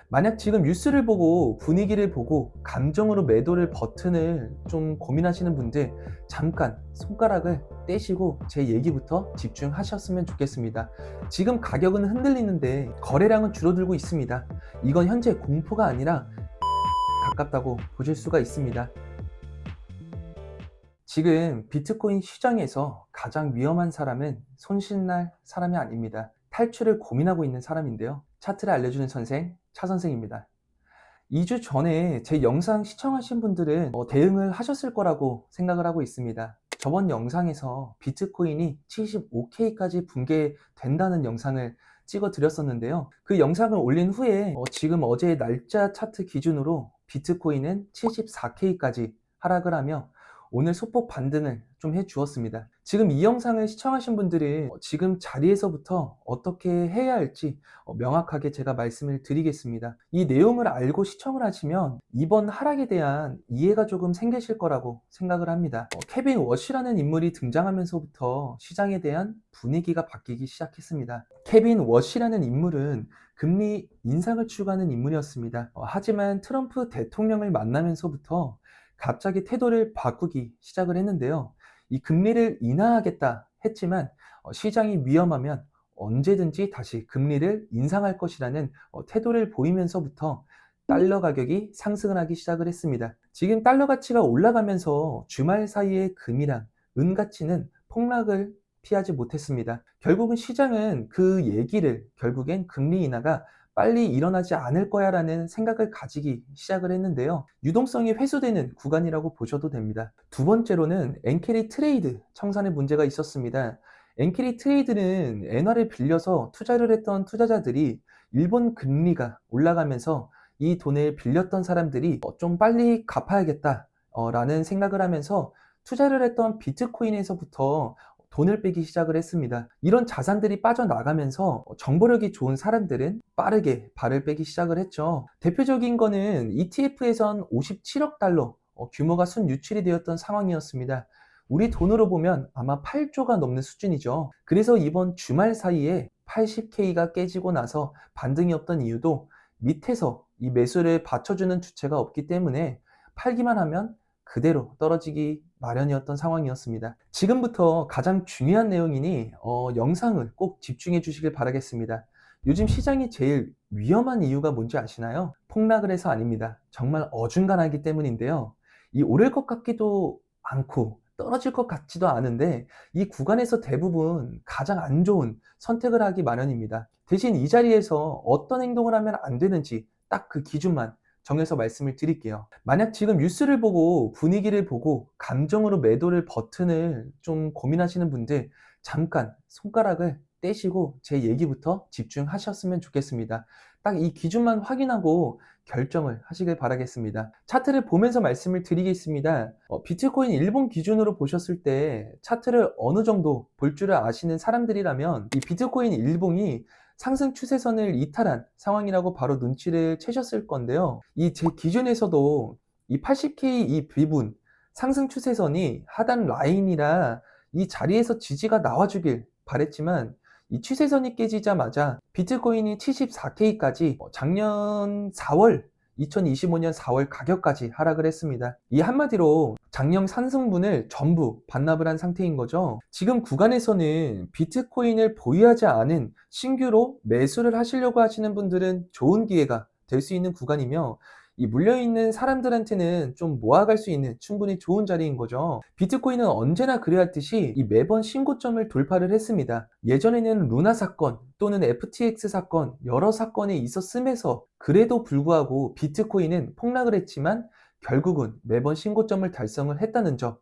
만약 지금 뉴스를 보고 분위기를 보고 감정으로 매도를 버튼을 좀 고민하시는 분들, 잠깐 손가락을 떼시고 제 얘기부터 집중하셨으면 좋겠습니다. 지금 가격은 흔들리는데 거래량은 줄어들고 있습니다. 이건 현재 공포가 아니라 가깝다고 보실 수가 있습니다. 지금 비트코인 시장에서 가장 위험한 사람은 손실날 사람이 아닙니다. 탈출을 고민하고 있는 사람인데요. 차트를 알려주는 선생, 차 선생입니다. 2주 전에 제 영상 시청하신 분들은 대응을 하셨을 거라고 생각을 하고 있습니다. 저번 영상에서 비트코인이 75K까지 붕괴된다는 영상을 찍어 드렸었는데요. 그 영상을 올린 후에 지금 어제 날짜 차트 기준으로 비트코인은 74K까지 하락을 하며 오늘 소폭 반등을 좀 해주었습니다. 지금 이 영상을 시청하신 분들은 지금 자리에서부터 어떻게 해야 할지 명확하게 제가 말씀을 드리겠습니다. 이 내용을 알고 시청을 하시면 이번 하락에 대한 이해가 조금 생기실 거라고 생각을 합니다. 케빈 워시라는 인물이 등장하면서부터 시장에 대한 분위기가 바뀌기 시작했습니다. 케빈 워시라는 인물은 금리 인상을 추구하는 인물이었습니다. 하지만 트럼프 대통령을 만나면서부터 갑자기 태도를 바꾸기 시작을 했는데요. 이 금리를 인하하겠다 했지만 시장이 위험하면 언제든지 다시 금리를 인상할 것이라는 태도를 보이면서부터 달러 가격이 상승을 하기 시작을 했습니다. 지금 달러 가치가 올라가면서 주말 사이에 금이랑 은 가치는 폭락을 피하지 못했습니다. 결국은 시장은 그 얘기를 결국엔 금리 인하가 빨리 일어나지 않을 거야 라는 생각을 가지기 시작을 했는데요. 유동성이 회수되는 구간이라고 보셔도 됩니다. 두 번째로는 엔캐리 트레이드 청산에 문제가 있었습니다. 엔캐리 트레이드는 엔화를 빌려서 투자를 했던 투자자들이 일본 금리가 올라가면서 이 돈을 빌렸던 사람들이 좀 빨리 갚아야겠다 라는 생각을 하면서 투자를 했던 비트코인에서부터 돈을 빼기 시작을 했습니다. 이런 자산들이 빠져나가면서 정보력이 좋은 사람들은 빠르게 발을 빼기 시작을 했죠. 대표적인 거는 ETF에선 57억 달러 규모가 순유출이 되었던 상황이었습니다. 우리 돈으로 보면 아마 8조가 넘는 수준이죠. 그래서 이번 주말 사이에 80K가 깨지고 나서 반등이 없던 이유도 밑에서 이 매수를 받쳐주는 주체가 없기 때문에 팔기만 하면 그대로 떨어지기 마련이었던 상황이었습니다. 지금부터 가장 중요한 내용이니 영상을 꼭 집중해 주시길 바라겠습니다. 요즘 시장이 제일 위험한 이유가 뭔지 아시나요? 폭락을 해서 아닙니다. 정말 어중간하기 때문인데요. 이 오를 것 같기도 않고 떨어질 것 같지도 않은데 이 구간에서 대부분 가장 안 좋은 선택을 하기 마련입니다. 대신 이 자리에서 어떤 행동을 하면 안 되는지 딱 그 기준만 정해서 말씀을 드릴게요. 만약 지금 뉴스를 보고 분위기를 보고 감정으로 매도를 버튼을 좀 고민하시는 분들, 잠깐 손가락을 떼시고 제 얘기부터 집중하셨으면 좋겠습니다. 딱 이 기준만 확인하고 결정을 하시길 바라겠습니다. 차트를 보면서 말씀을 드리겠습니다. 비트코인 일본 기준으로 보셨을 때 차트를 어느 정도 볼 줄을 아시는 사람들이라면 이 비트코인 일봉이 상승 추세선을 이탈한 상황이라고 바로 눈치를 채셨을 건데요. 이 제 기준에서도 이 80K 이 부분 상승 추세선이 하단 라인이라 이 자리에서 지지가 나와주길 바랬지만 이 추세선이 깨지자마자 비트코인이 74K까지 작년 4월 2025년 4월 가격까지 하락을 했습니다. 이 한마디로 작년 상승분을 전부 반납을 한 상태인 거죠. 지금 구간에서는 비트코인을 보유하지 않은 신규로 매수를 하시려고 하시는 분들은 좋은 기회가 될 수 있는 구간이며 이 물려있는 사람들한테는 좀 모아갈 수 있는 충분히 좋은 자리인 거죠. 비트코인은 언제나 그래왔듯이 이 매번 신고점을 돌파를 했습니다. 예전에는 루나 사건 또는 FTX 사건 여러 사건이 있었음에서 그래도 불구하고 비트코인은 폭락을 했지만 결국은 매번 신고점을 달성을 했다는 점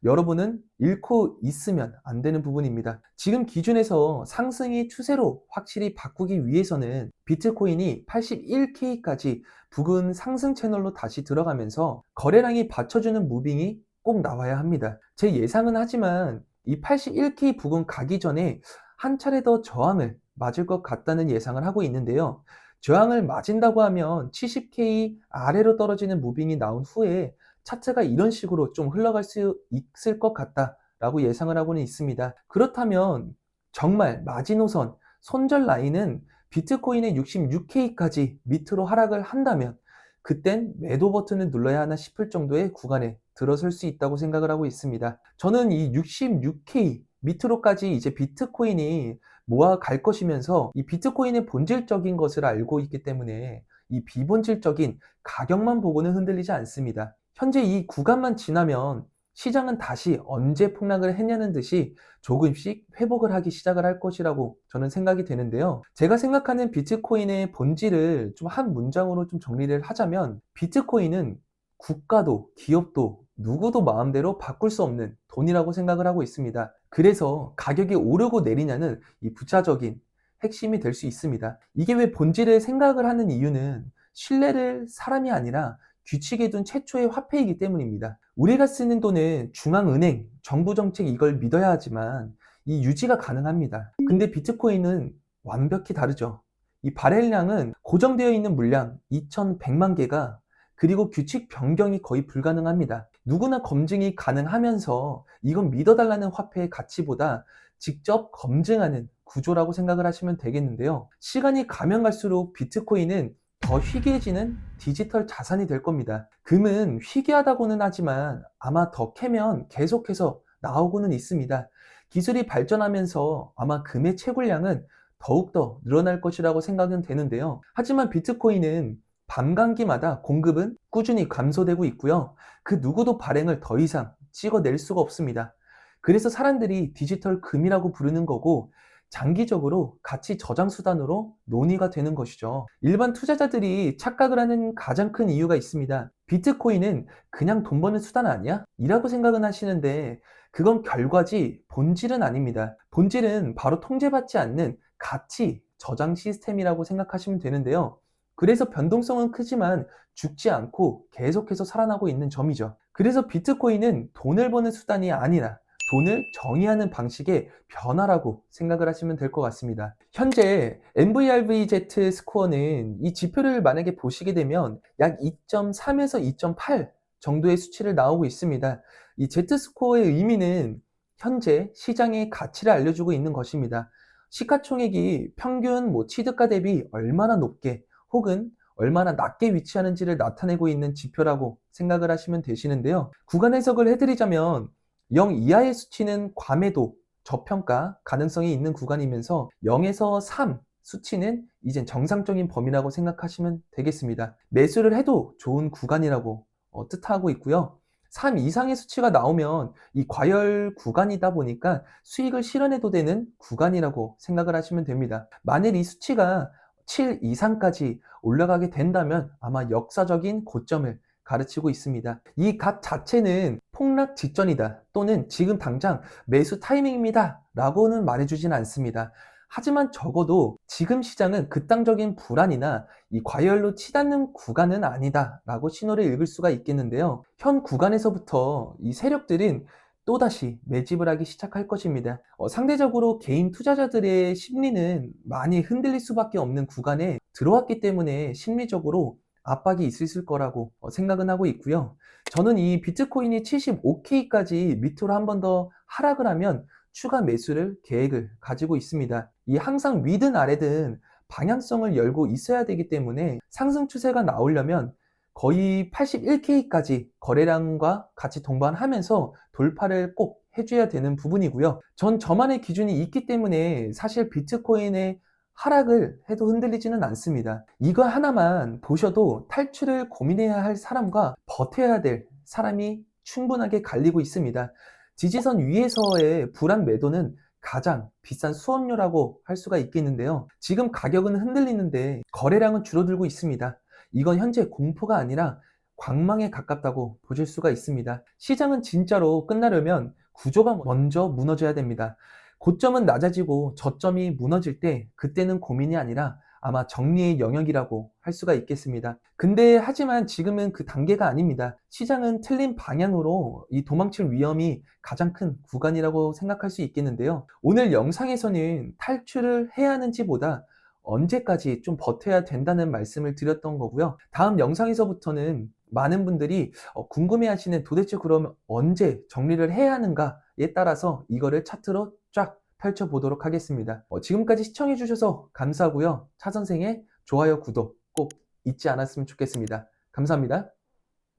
여러분은 잃고 있으면 안 되는 부분입니다. 지금 기준에서 상승의 추세로 확실히 바꾸기 위해서는 비트코인이 81K까지 부근 상승 채널로 다시 들어가면서 거래량이 받쳐주는 무빙이 꼭 나와야 합니다. 제 예상은 하지만 이 81K 부근 가기 전에 한 차례 더 저항을 맞을 것 같다는 예상을 하고 있는데요. 저항을 맞은다고 하면 70K 아래로 떨어지는 무빙이 나온 후에 차트가 이런 식으로 좀 흘러갈 수 있을 것 같다라고 예상을 하고는 있습니다. 그렇다면 정말 마지노선, 손절 라인은 비트코인의 66K까지 밑으로 하락을 한다면 그땐 매도 버튼을 눌러야 하나 싶을 정도의 구간에 들어설 수 있다고 생각을 하고 있습니다. 저는 이 66K 밑으로까지 이제 비트코인이 모아갈 것이면서 이 비트코인의 본질적인 것을 알고 있기 때문에 이 비본질적인 가격만 보고는 흔들리지 않습니다. 현재 이 구간만 지나면 시장은 다시 언제 폭락을 했냐는 듯이 조금씩 회복을 하기 시작을 할 것이라고 저는 생각이 되는데요. 제가 생각하는 비트코인의 본질을 좀 한 문장으로 좀 정리를 하자면, 비트코인은 국가도 기업도 누구도 마음대로 바꿀 수 없는 돈이라고 생각을 하고 있습니다. 그래서 가격이 오르고 내리냐는 이 부차적인 핵심이 될 수 있습니다. 이게 왜 본질을 생각을 하는 이유는 신뢰를 사람이 아니라 규칙에 둔 최초의 화폐이기 때문입니다. 우리가 쓰는 돈은 중앙은행, 정부 정책 이걸 믿어야 하지만 이 유지가 가능합니다. 근데 비트코인은 완벽히 다르죠. 이 발행량은 고정되어 있는 물량 2100만 개가, 그리고 규칙 변경이 거의 불가능합니다. 누구나 검증이 가능하면서 이건 믿어달라는 화폐의 가치보다 직접 검증하는 구조라고 생각을 하시면 되겠는데요. 시간이 가면 갈수록 비트코인은 더 희귀해지는 디지털 자산이 될 겁니다. 금은 희귀하다고는 하지만 아마 더 캐면 계속해서 나오고는 있습니다. 기술이 발전하면서 아마 금의 채굴량은 더욱더 늘어날 것이라고 생각은 되는데요. 하지만 비트코인은 밤감기마다 공급은 꾸준히 감소되고 있고요. 그 누구도 발행을 더 이상 찍어낼 수가 없습니다. 그래서 사람들이 디지털 금이라고 부르는 거고, 장기적으로 가치 저장 수단으로 논의가 되는 것이죠. 일반 투자자들이 착각을 하는 가장 큰 이유가 있습니다. 비트코인은 그냥 돈 버는 수단 아니야? 이라고 생각은 하시는데, 그건 결과지 본질은 아닙니다. 본질은 바로 통제받지 않는 가치 저장 시스템이라고 생각하시면 되는데요. 그래서 변동성은 크지만 죽지 않고 계속해서 살아나고 있는 점이죠. 그래서 비트코인은 돈을 버는 수단이 아니라 돈을 정의하는 방식의 변화라고 생각을 하시면 될 것 같습니다. 현재 NVRVZ 스코어는 이 지표를 만약에 보시게 되면 약 2.3에서 2.8 정도의 수치를 나오고 있습니다. 이 Z 스코어의 의미는 현재 시장의 가치를 알려주고 있는 것입니다. 시가총액이 평균 취득가 대비 얼마나 높게 혹은 얼마나 낮게 위치하는지를 나타내고 있는 지표라고 생각을 하시면 되시는데요. 구간 해석을 해드리자면 0 이하의 수치는 과매도, 저평가 가능성이 있는 구간이면서 0에서 3 수치는 이젠 정상적인 범위라고 생각하시면 되겠습니다. 매수를 해도 좋은 구간이라고 뜻하고 있고요. 3 이상의 수치가 나오면 이 과열 구간이다 보니까 수익을 실현해도 되는 구간이라고 생각을 하시면 됩니다. 만일 이 수치가 7 이상까지 올라가게 된다면 아마 역사적인 고점을 가르치고 있습니다. 이 값 자체는 폭락 직전이다 또는 지금 당장 매수 타이밍입니다 라고는 말해주진 않습니다. 하지만 적어도 지금 시장은 극단적인 불안이나 이 과열로 치닫는 구간은 아니다 라고 신호를 읽을 수가 있겠는데요. 현 구간에서부터 이 세력들은 또다시 매집을 하기 시작할 것입니다. 상대적으로 개인 투자자들의 심리는 많이 흔들릴 수밖에 없는 구간에 들어왔기 때문에 심리적으로 압박이 있을 거라고 생각은 하고 있고요. 저는 이 비트코인이 75K까지 밑으로 한 번 더 하락을 하면 추가 매수를 계획을 가지고 있습니다. 이 항상 위든 아래든 방향성을 열고 있어야 되기 때문에 상승 추세가 나오려면 거의 81K까지 거래량과 같이 동반하면서 돌파를 꼭 해줘야 되는 부분이고요. 전 저만의 기준이 있기 때문에 사실 비트코인의 하락을 해도 흔들리지는 않습니다. 이거 하나만 보셔도 탈출을 고민해야 할 사람과 버텨야 될 사람이 충분하게 갈리고 있습니다. 지지선 위에서의 불안 매도는 가장 비싼 수업료라고 할 수가 있겠는데요. 지금 가격은 흔들리는데 거래량은 줄어들고 있습니다. 이건 현재 공포가 아니라 광망에 가깝다고 보실 수가 있습니다. 시장은 진짜로 끝나려면 구조가 먼저 무너져야 됩니다. 고점은 낮아지고 저점이 무너질 때 그때는 고민이 아니라 아마 정리의 영역이라고 할 수가 있겠습니다. 근데 하지만 지금은 그 단계가 아닙니다. 시장은 틀린 방향으로 이 도망칠 위험이 가장 큰 구간이라고 생각할 수 있겠는데요. 오늘 영상에서는 탈출을 해야 하는지보다 언제까지 좀 버텨야 된다는 말씀을 드렸던 거고요. 다음 영상에서부터는 많은 분들이 궁금해 하시는 도대체 그러면 언제 정리를 해야 하는가에 따라서 이거를 차트로 쫙 펼쳐보도록 하겠습니다. 지금까지 시청해주셔서 감사하고요. 차 선생의 좋아요, 구독 꼭 잊지 않았으면 좋겠습니다. 감사합니다.